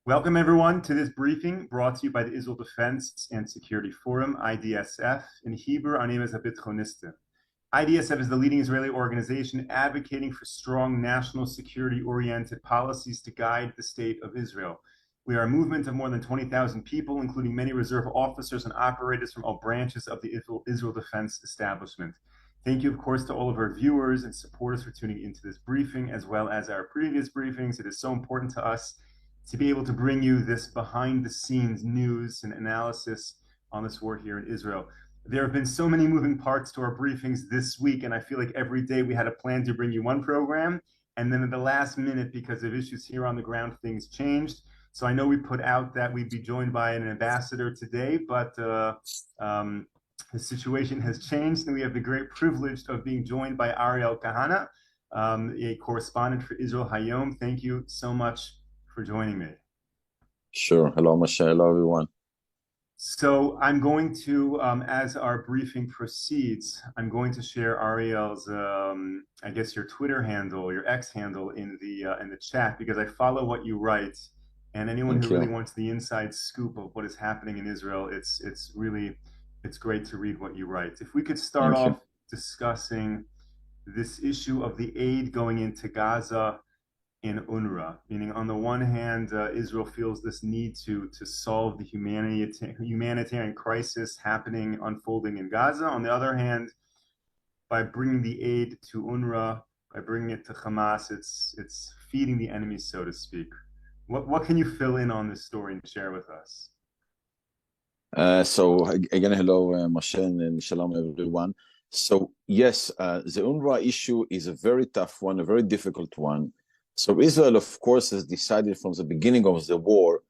Welcome, everyone, to this briefing brought to you by the Israel Defense and Security Forum, IDSF. In Hebrew, our name is Habitchoniste. IDSF is the leading Israeli organization advocating for strong national security-oriented policies to guide the state of Israel. We are a movement of more than 20,000 people, including many reserve officers and operators from all branches of the Israel Defense establishment. Thank you, of course, to all of our viewers and supporters for tuning into this briefing, as well as our previous briefings. It is so important to us to be able to bring you this behind-the-scenes news and analysis on this war here in Israel. There have been so many moving parts to our briefings this week, and I feel like every day we had a plan to bring you one program, and then at the last minute, because of issues here on the ground, things changed. So I know we put out that we'd be joined by an ambassador today, but the situation has changed, and we have the great privilege of being joined by Ariel Kahana, a correspondent for Israel Hayom. Thank you so much for joining me. Sure. Hello, Moshe. Hello, everyone. So I'm going to, as our briefing proceeds, I'm going to share Ariel's, I guess your Twitter handle, your X handle in the chat, because I follow what you write, and anyone who really wants the inside scoop of what is happening in Israel, it's great to read what you write. If we could start off discussing this issue of the aid going into Gaza in UNRWA, meaning on the one hand, Israel feels this need to solve the humanitarian crisis unfolding in Gaza. On the other hand, by bringing the aid to UNRWA, by bringing it to Hamas, it's feeding the enemy, so to speak. What can you fill in on this story and share with us? So again, hello, Moshe, and shalom, everyone. So yes, the UNRWA issue is a very tough one, a very difficult one. So Israel, of course, has decided from the beginning of the war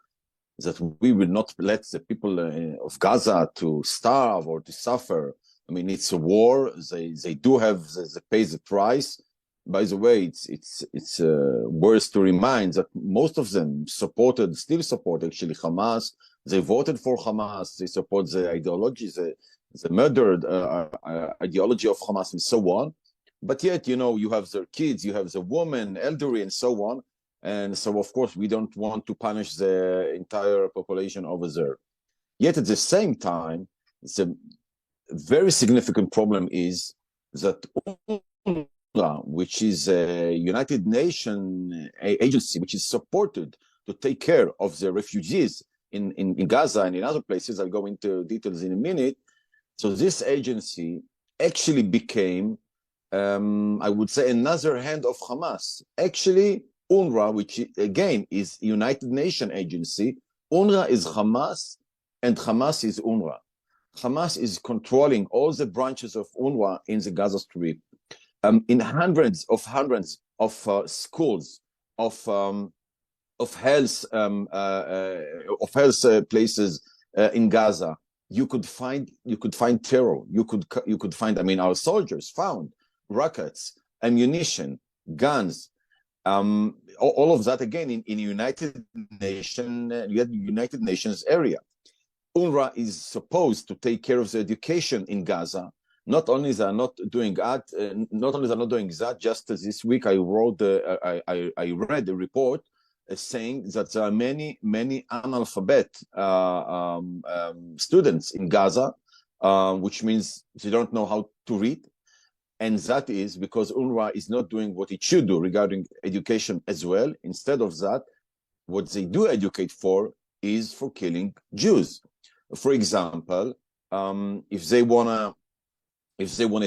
that we will not let the people of Gaza to starve or to suffer. I mean, it's a war. They do have they pay the price. By the way, it's worth to remind that most of them still support actually Hamas. They voted for Hamas. They support the ideology, the murdered ideology of Hamas, and so on. But yet, you have their kids, you have the women, elderly, and so on. And so, of course, we don't want to punish the entire population over there. Yet, at the same time, the very significant problem is that UNRWA, which is a United Nations agency, which is supported to take care of the refugees in Gaza and in other places, I'll go into details in a minute. So this agency actually became I would say another hand of Hamas. Actually, UNRWA, which again is United Nations agency, UNRWA is Hamas, and Hamas is UNRWA. Hamas is controlling all the branches of UNRWA in the Gaza Strip. In hundreds of schools, of health places in Gaza, you could find terror. You could find. I mean, our soldiers found rockets, ammunition, guns, all of that again in United Nations area. UNRWA is supposed to take care of the education in Gaza. Not only they're not doing that, just this week I read a report saying that there are many analphabet students in Gaza, which means they don't know how to read. And that is because UNRWA is not doing what it should do regarding education as well. Instead of that, what they do educate for is for killing Jews. For example, if they wanna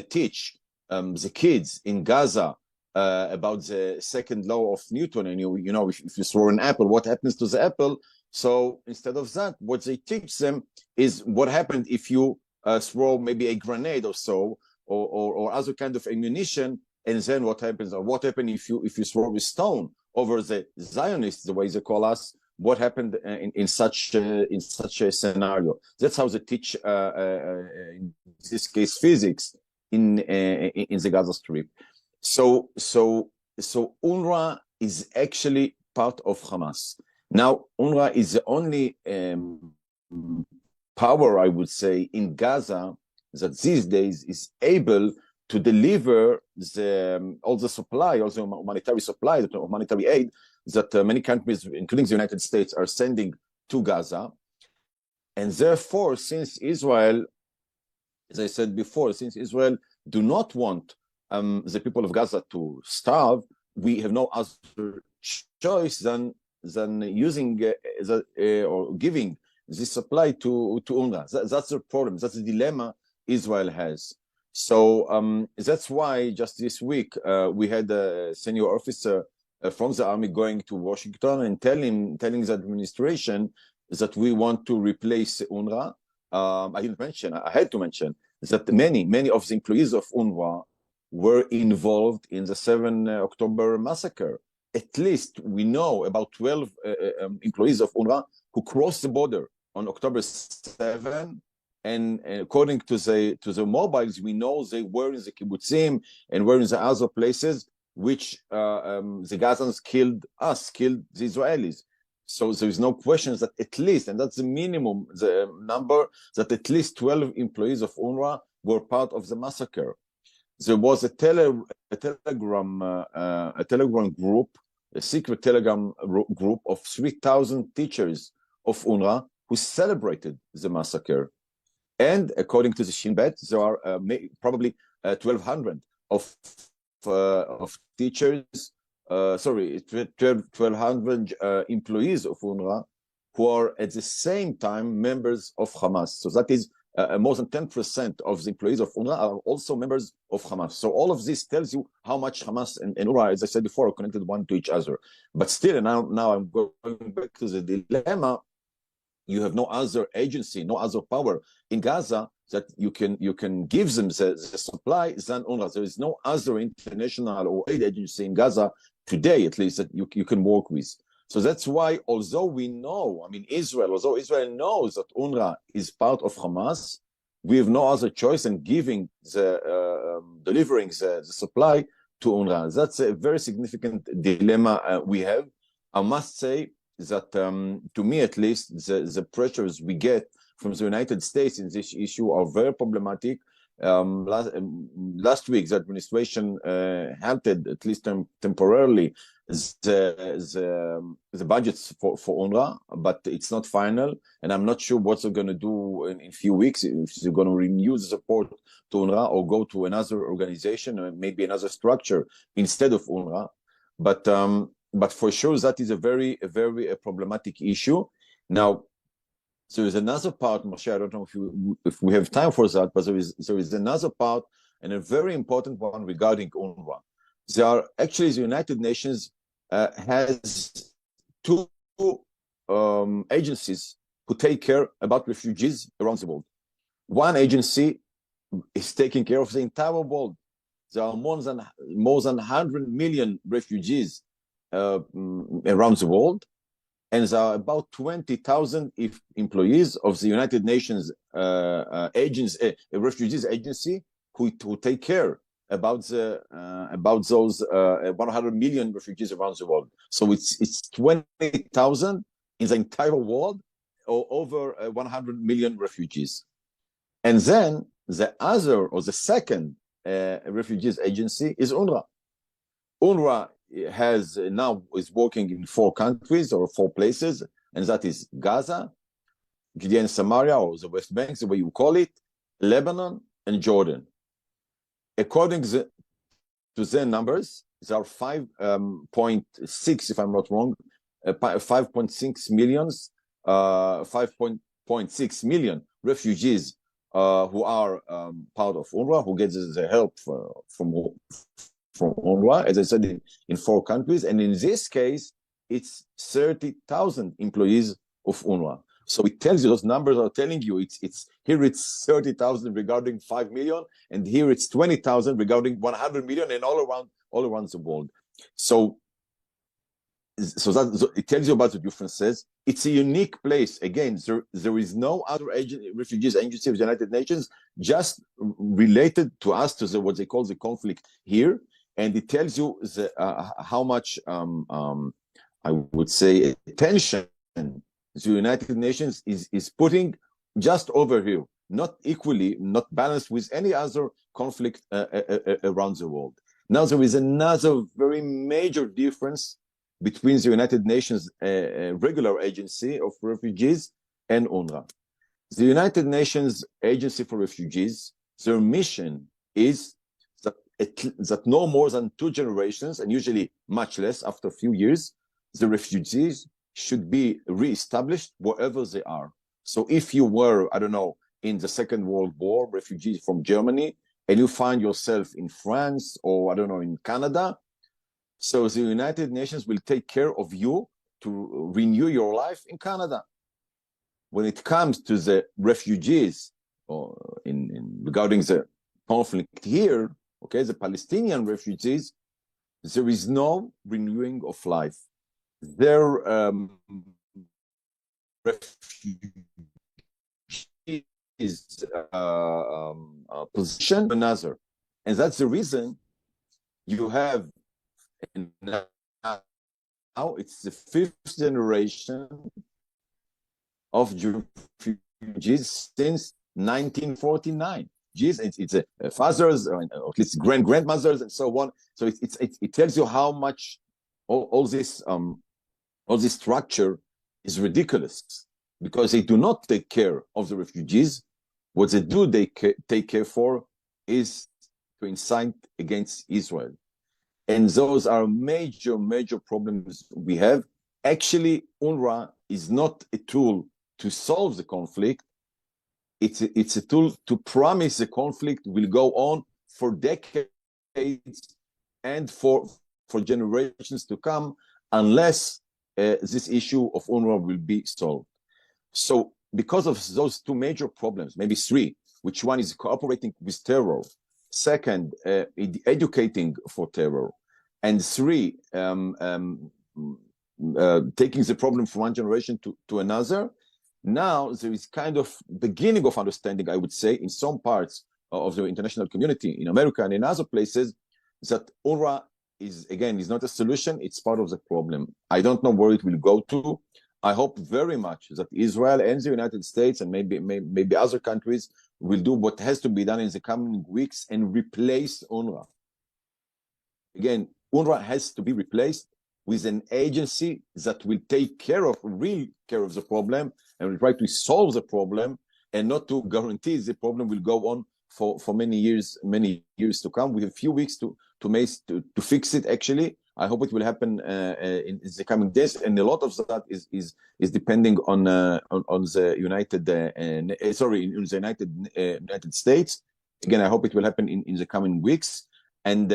teach the kids in Gaza about the second law of Newton, and if you throw an apple, what happens to the apple? So instead of that, what they teach them is what happened if you throw maybe a grenade or so, or other kind of ammunition, and then what happens, or what happened if you throw a stone over the Zionists, the way they call us, what happened in such a scenario. That's how they teach, in this case, physics in the Gaza Strip. So UNRWA is actually part of Hamas. Now, UNRWA is the only power, I would say, in Gaza that these days is able to deliver all the supply, also humanitarian supply, humanitarian aid that many countries, including the United States, are sending to Gaza. And therefore, since Israel, as I said before, since Israel do not want the people of Gaza to starve, we have no other choice than using or giving this supply to UNRWA. That's the problem. That's the dilemma Israel has. So that's why just this week we had a senior officer from the army going to Washington and telling the administration that we want to replace UNRWA. I had to mention that many of the employees of UNRWA were involved in the 7 October massacre. At least we know about 12 employees of UNRWA who crossed the border on October 7. And according to the mobiles, we know they were in the kibbutzim and were in the other places, which the Gazans killed the Israelis. So there is no question that at least, and that's the minimum, the number, that at least 12 employees of UNRWA were part of the massacre. There was a Telegram group, a secret Telegram group of 3,000 teachers of UNRWA who celebrated the massacre. And according to the Shin Bet, there are probably 1,200 of teachers, 1,200 employees of UNRWA who are at the same time members of Hamas. So that is more than 10% of the employees of UNRWA are also members of Hamas. So all of this tells you how much Hamas and UNRWA, as I said before, are connected one to each other. But still, now I'm going back to the dilemma. You have no other agency, no other power in Gaza that you can give them the supply than UNRWA. There is no other international or aid agency in Gaza today, at least, that you can work with. So that's why, although Israel knows that UNRWA is part of Hamas, we have no other choice than delivering the supply to UNRWA. That's a very significant dilemma we have. I must say that, to me at least, the pressures we get from the United States in this issue are very problematic. Last week, the administration halted, at least temporarily, the budgets for UNRWA, but it's not final, and I'm not sure what they're going to do in a few weeks, if they're going to renew the support to UNRWA or go to another organization or maybe another structure instead of UNRWA. But for sure, that is a very problematic issue. Now, there is another part, Moshe, I don't know if we have time for that, but there is another part, and a very important one regarding UNRWA. There are actually, the United Nations has two agencies who take care about refugees around the world. One agency is taking care of the entire world. There are more than 100 million refugees around the world, and there are about 20,000 employees of the United Nations refugees agency who take care about those 100 million refugees around the world. So it's 20,000 in the entire world, or over 100 million refugees. And then the second refugees agency is UNRWA. UNRWA is working in 4 countries or 4 places, and that is Gaza, Judea and Samaria, or the West Bank, the way you call it, Lebanon, and Jordan. According to their numbers, there are 5.6, if I'm not wrong, 5.6 million refugees who are part of UNRWA, who get the help from UNRWA, as I said, in 4 countries. And in this case, it's 30,000 employees of UNRWA. So it tells you, those numbers are telling you, it's here it's 30,000 regarding 5 million, and here it's 20,000 regarding 100 million, and all around the world. So it tells you about the differences. It's a unique place. Again, there is no other refugees agency of the United Nations just related to us, to what they call the conflict here. And it tells you how much, I would say, attention the United Nations is putting just over here, not equally, not balanced with any other conflict around the world. Now, there is another very major difference between the United Nations regular agency of refugees and UNRWA. The United Nations Agency for Refugees, their mission is that no more than 2 generations, and usually much less after a few years, the refugees should be reestablished wherever they are. So if you were, I don't know, in the Second World War, refugees from Germany, and you find yourself in France or, I don't know, in Canada, so the United Nations will take care of you to renew your life in Canada. When it comes to the refugees, or regarding the conflict here, okay, the Palestinian refugees, there is no renewing of life. Their refugees position another, and that's the reason you have now it's the 5th generation of refugees since 1949. It's fathers, or at least grandmothers, and so on. So it tells you how much all this structure is ridiculous, because they do not take care of the refugees. What they do, they take care for is to incite against Israel. And those are major problems we have. Actually, UNRWA is not a tool to solve the conflict. It's a tool to promise the conflict will go on for decades and for generations to come, unless this issue of UNRWA will be solved. So because of those 2 major problems, maybe 3, which one is cooperating with terror, second, educating for terror, and 3, taking the problem from one generation to another, now there is kind of beginning of understanding, I would say, in some parts of the international community, in America and in other places, that UNRWA is not a solution, it's part of the problem. I don't know where it will go to. I hope very much that Israel and the United States and maybe other countries will do what has to be done in the coming weeks and replace UNRWA. Again, UNRWA has to be replaced with an agency that will take real care of the problem, and will try to solve the problem, and not to guarantee the problem will go on for many years to come. We have a few weeks to fix it. Actually, I hope it will happen in the coming days, and a lot of that is depending on the United States. Again, I hope it will happen in the coming weeks, and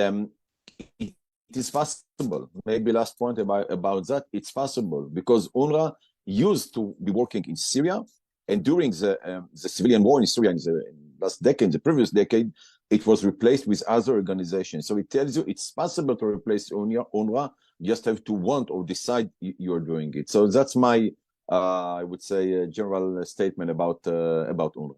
it is possible. Maybe last point about that, it's possible because UNRWA used to be working in Syria, and during the civilian war in Syria in the last decade, the previous decade, it was replaced with other organizations. So it tells you it's possible to replace UNRWA. You just have to want or decide you're doing it. So that's my, I would say, general statement about UNRWA.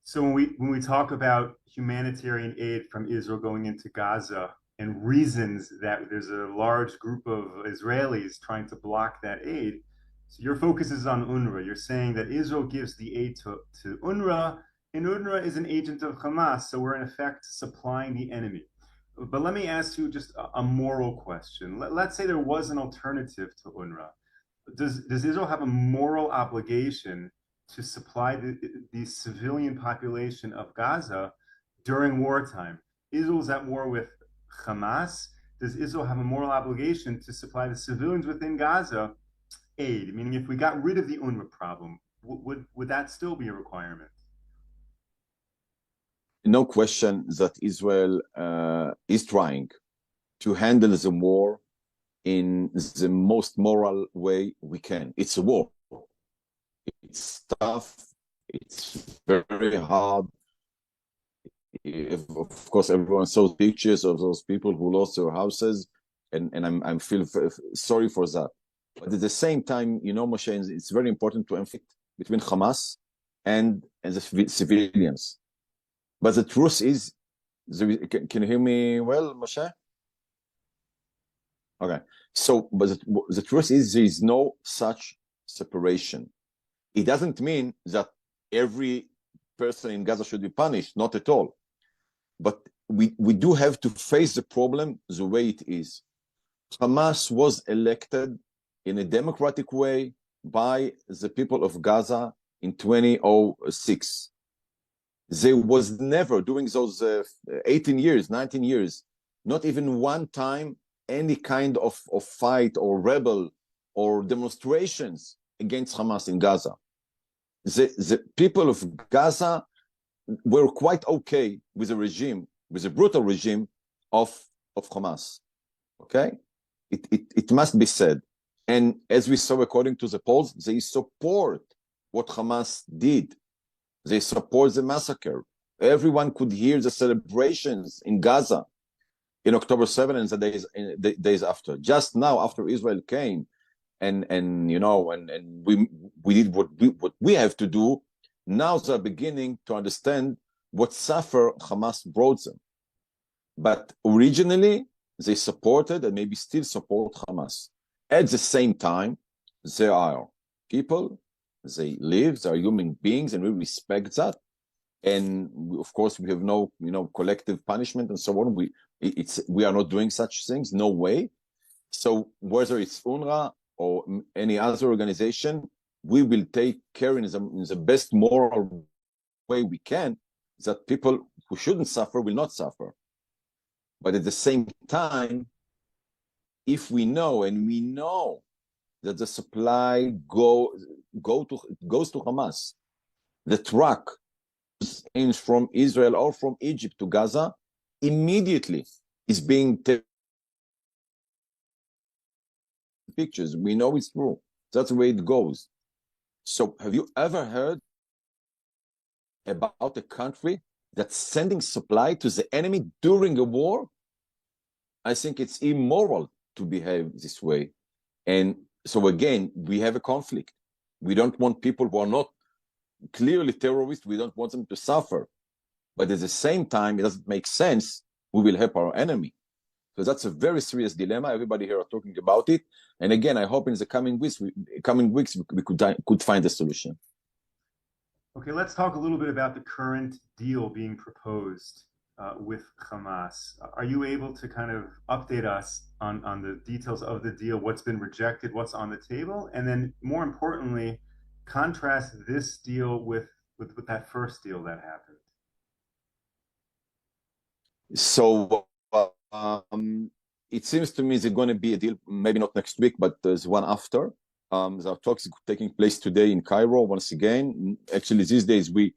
So when we talk about humanitarian aid from Israel going into Gaza, and reasons that there's a large group of Israelis trying to block that aid, so your focus is on UNRWA. You're saying that Israel gives the aid to UNRWA, and UNRWA is an agent of Hamas, so we're in effect supplying the enemy. But let me ask you just a moral question. Let's say there was an alternative to UNRWA. Does Israel have a moral obligation to supply the civilian population of Gaza during wartime? Israel's at war with Hamas. Does Israel have a moral obligation to supply the civilians within Gaza aid? Meaning, if we got rid of the UNRWA problem, would that still be a requirement? No question that Israel is trying to handle the war in the most moral way we can. It's a war. It's tough. It's very hard. Of course, everyone saw pictures of those people who lost their houses, and I feel sorry for that. But at the same time, Moshe, it's very important to emphasize between Hamas and the civilians. But the truth is, can you hear me well, Moshe? Okay. So, but the truth is, there is no such separation. It doesn't mean that every person in Gaza should be punished, not at all. But we do have to face the problem the way it is. Hamas was elected in a democratic way by the people of Gaza in 2006. There was never, during those 18 years, 19 years, not even one time any kind of fight or rebel or demonstrations against Hamas in Gaza. The people of Gaza were quite okay with the regime, with the brutal regime of Hamas. Okay? It must be said. And as we saw, according to the polls, they support what Hamas did. They support the massacre. Everyone could hear the celebrations in Gaza in October 7 and the days after. Just now, after Israel came, and we did what we have to do. Now they're beginning to understand what suffer Hamas brought them. But originally, they supported and maybe still support Hamas. At the same time, they are people, they live, they are human beings, and we respect that. And of course, we have no, collective punishment and so on. We are not doing such things, no way. So whether it's UNRWA or any other organization, we will take care in the best moral way we can that people who shouldn't suffer will not suffer. But at the same time, if we know, and we know that the supply goes to Hamas, the truck aims from Israel or from Egypt to Gaza, immediately is being taken pictures. We know it's true. That's the way it goes. So have you ever heard about a country that's sending supply to the enemy during a war? I think it's immoral to behave this way. And so again, we have a conflict. We don't want people who are not clearly terrorists, we don't want them to suffer. But at the same time, it doesn't make sense. We will help our enemy. So that's a very serious dilemma. Everybody here are talking about it. And again, I hope in the coming weeks we could find a solution. Okay, let's talk a little bit about the current deal being proposed with Hamas. Are you able to kind of update us on the details of the deal, what's been rejected, what's on the table, and then more importantly, contrast this deal with that first deal that happened? So it seems to me there's going to be a deal, maybe not next week, but there's one after. There are talks taking place today in Cairo once again. Actually, these days we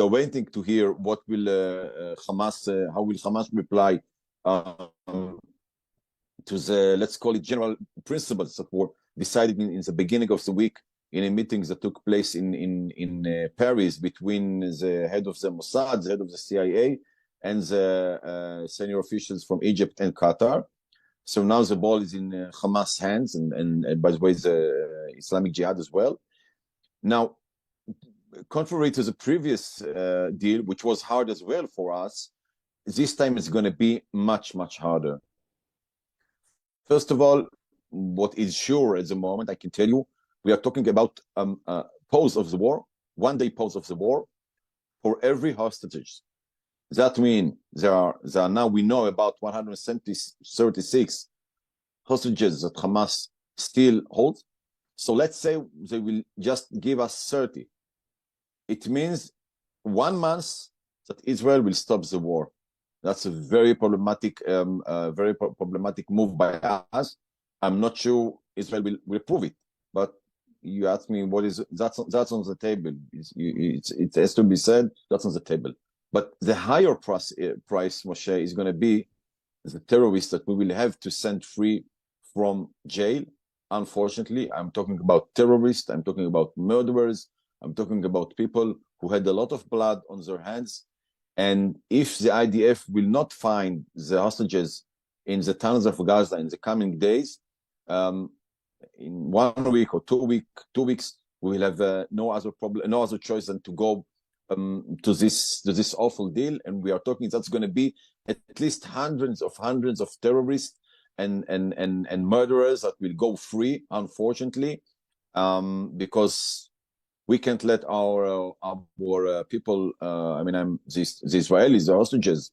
are waiting to hear what will how will Hamas reply to the, let's call it, general principles that were decided in the beginning of the week in a meeting that took place in Paris between the head of the Mossad, the head of the CIA, and the senior officials from Egypt and Qatar. So now the ball is in Hamas' hands, and by the way, the Islamic Jihad as well. Now, contrary to the previous deal, which was hard as well for us, this time it's going to be much, much harder. First of all, what is sure at the moment, I can tell you, we are talking about pause of the war, 1 day pause of the war for every hostages. That means there are now, we know about 136 hostages that Hamas still holds. So let's say they will just give us 30. It means 1 month that Israel will stop the war. That's a very problematic move by us. I'm not sure Israel will prove it, but you ask me what is that's on the table. It has to be said, that's on the table. But the higher price, Moshe, is going to be the terrorists that we will have to send free from jail. Unfortunately, I'm talking about terrorists, I'm talking about murderers, I'm talking about people who had a lot of blood on their hands. And if the IDF will not find the hostages in the tunnels of Gaza in the coming days, in 1 week or 2 weeks, we will have no other choice than to go to this awful deal. And we are talking that's going to be at least hundreds of terrorists and murderers that will go free, unfortunately, because we can't let our people, the Israelis, the hostages,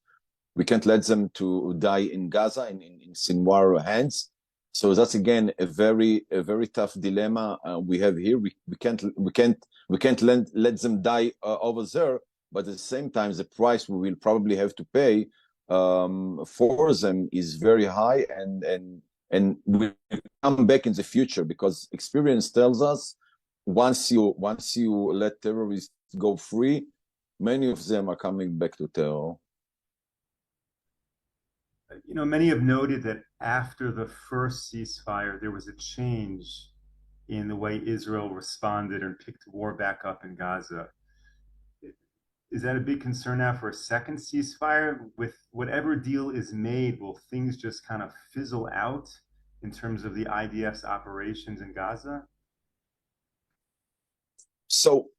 we can't let them to die in Gaza in Sinwar hands. So that's again a very tough dilemma we have here. We can't let them die over there, but at the same time, the price we will probably have to pay for them is very high, and will come back in the future, because experience tells us once you let terrorists go free, many of them are coming back to terror. Many have noted that after the first ceasefire, there was a change in the way Israel responded and picked war back up in Gaza. Is that a big concern now for a second ceasefire? With whatever deal is made, will things just kind of fizzle out in terms of the IDF's operations in Gaza? So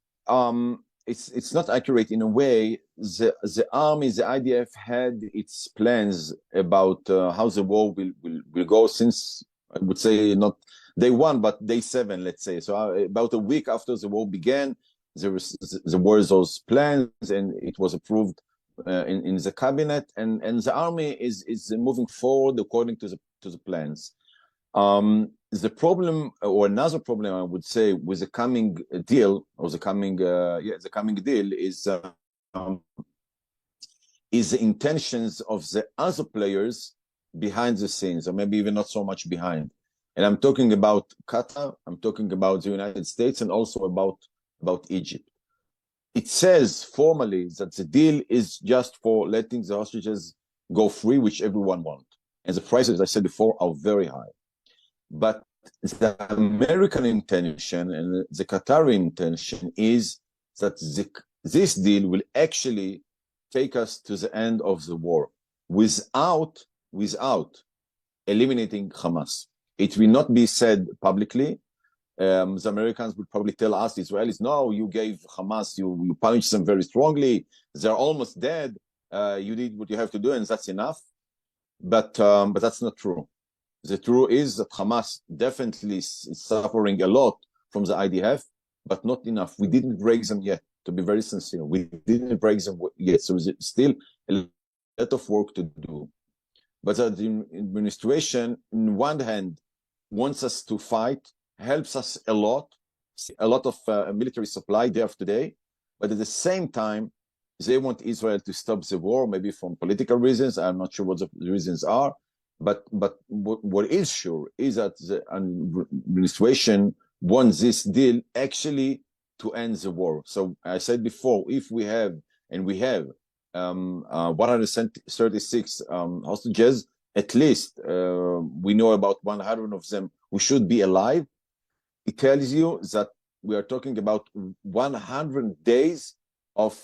it's not accurate in a way. The army, the IDF had its plans about how the war will go since, I would say, not day one, but day seven, let's say. So about a week after the war began, there were those plans, and it was approved in the cabinet, and the army is moving forward according to the plans. The problem, or another problem, I would say, with the coming deal, or the coming deal is the intentions of the other players behind the scenes, or maybe even not so much behind. And I'm talking about Qatar, I'm talking about the United States, and also about Egypt. It says formally that the deal is just for letting the hostages go free, which everyone wants. And the prices, as I said before, are very high. But the American intention and the Qatari intention is that this deal will actually take us to the end of the war without eliminating Hamas. It will not be said publicly. The Americans would probably tell us, the Israelis, no, you gave Hamas, you punished them very strongly. They're almost dead. You did what you have to do, and that's enough. But that's not true. The truth is that Hamas definitely is suffering a lot from the IDF, but not enough. We didn't break them yet, to be very sincere. We didn't break them yet. So there's still a lot of work to do. But the administration, on one hand, wants us to fight, helps us a lot of military supply day after day. But at the same time, they want Israel to stop the war, maybe from political reasons. I'm not sure what the reasons are. But what is sure is that the administration wants this deal actually to end the war. So I said before, if we have 136 hostages, at least we know about 100 of them who should be alive. It tells you that we are talking about 100 days of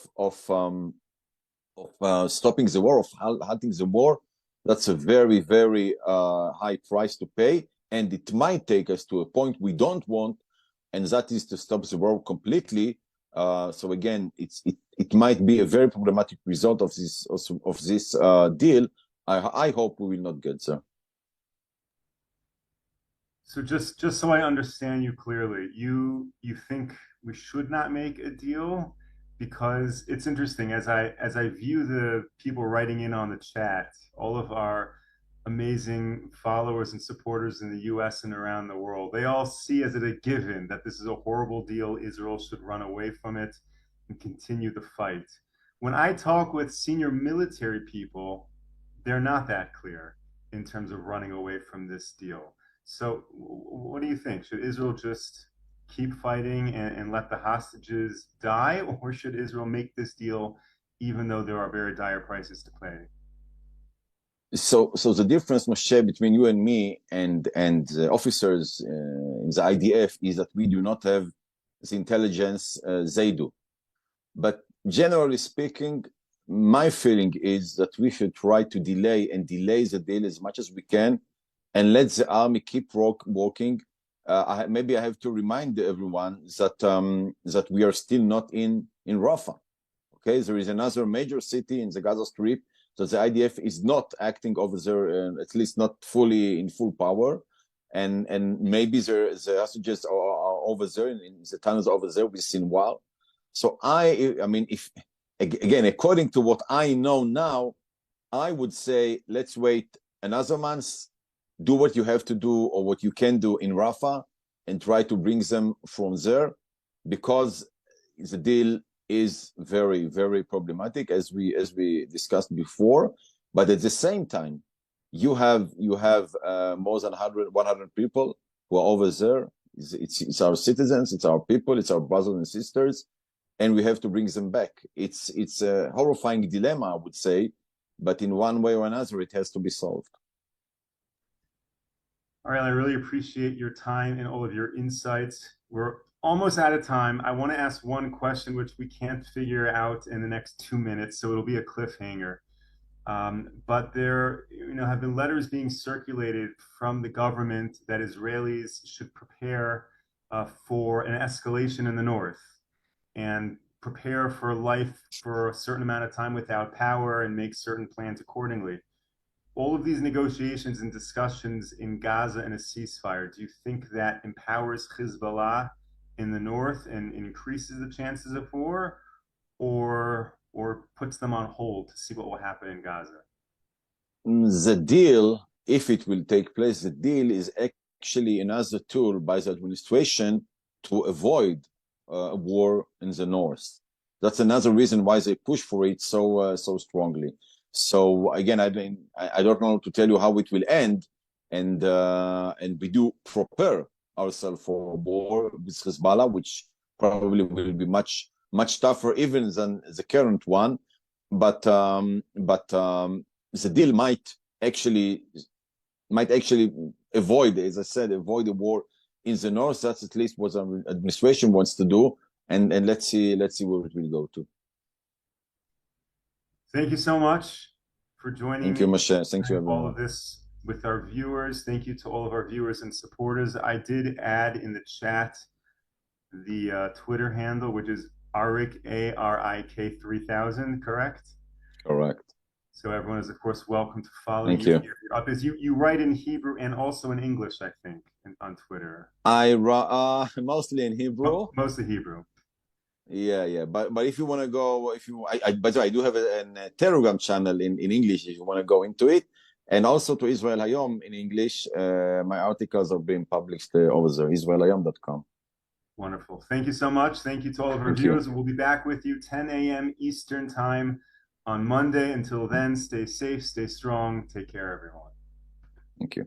stopping the war, of halting the war. That's a very, very high price to pay, and it might take us to a point we don't want, and that is to stop the war completely. So again, it might be a very problematic result of this deal. I hope we will not get there. So just so I understand you clearly, you think we should not make a deal? Because it's interesting, as I view the people writing in on the chat, all of our amazing followers and supporters in the US and around the world, they all see as a given that this is a horrible deal. Israel should run away from it and continue the fight. When I talk with senior military people, they're not that clear in terms of running away from this deal. So what do you think? Should Israel just keep fighting and let the hostages die, or should Israel make this deal even though there are very dire prices to pay? So the difference, Moshe, between you and me and officers in the IDF is that we do not have the intelligence they do. But generally speaking, my feeling is that we should try to delay the deal as much as we can, and let the army keep working. Maybe I have to remind everyone that we are still not in Rafah. Okay, there is another major city in the Gaza Strip that the IDF is not acting over there, at least not fully in full power, and maybe the hostages are over there in the tunnels over there with Sinwar. So I mean, if again, according to what I know now, I would say let's wait another month, do what you have to do or what you can do in Rafah and try to bring them from there, because the deal is very, very problematic, as we discussed before. But at the same time, you have more than 100 people who are over there. It's our citizens, it's our people, it's our brothers and sisters, and we have to bring them back. It's a horrifying dilemma, I would say, but in one way or another, it has to be solved. All right, I really appreciate your time and all of your insights. We're almost out of time. I want to ask one question which we can't figure out in the next 2 minutes, so it'll be a cliffhanger. But there, have been letters being circulated from the government that Israelis should prepare for an escalation in the north and prepare for life for a certain amount of time without power and make certain plans accordingly. All of these negotiations and discussions in Gaza and a ceasefire, do you think that empowers Hezbollah in the north and increases the chances of war, or puts them on hold to see what will happen in Gaza? The deal, if it will take place, the deal is actually another tool by the administration to avoid a war in the north. That's another reason why they push for it so strongly. So again, I don't know to tell you how it will end, and we do prepare ourselves for war with Hezbollah, which probably will be much tougher even than the current one. But the deal might actually avoid, as I said, avoid a war in the north. That's at least what the administration wants to do, and let's see where it will go to. Thank you so much for joining me. Thank you, Moshe. Thank you, everyone. All of this with our viewers. Thank you to all of our viewers and supporters. I did add in the chat the Twitter handle, which is Arik, ARIK 3000, correct? Correct. So everyone is, of course, welcome to follow you. You're up as you write in Hebrew and also in English, I think, on Twitter. I mostly in Hebrew. Mostly Hebrew. Yeah. But if you want to go, by the way, I do have a Telegram channel in English if you want to go into it, and also to Israel Hayom in English. My articles are being published over there, israelhayom.com. Wonderful. Thank you so much. Thank you to all of our viewers. We'll be back with you 10 a.m. Eastern time on Monday. Until then, stay safe, stay strong. Take care, everyone. Thank you.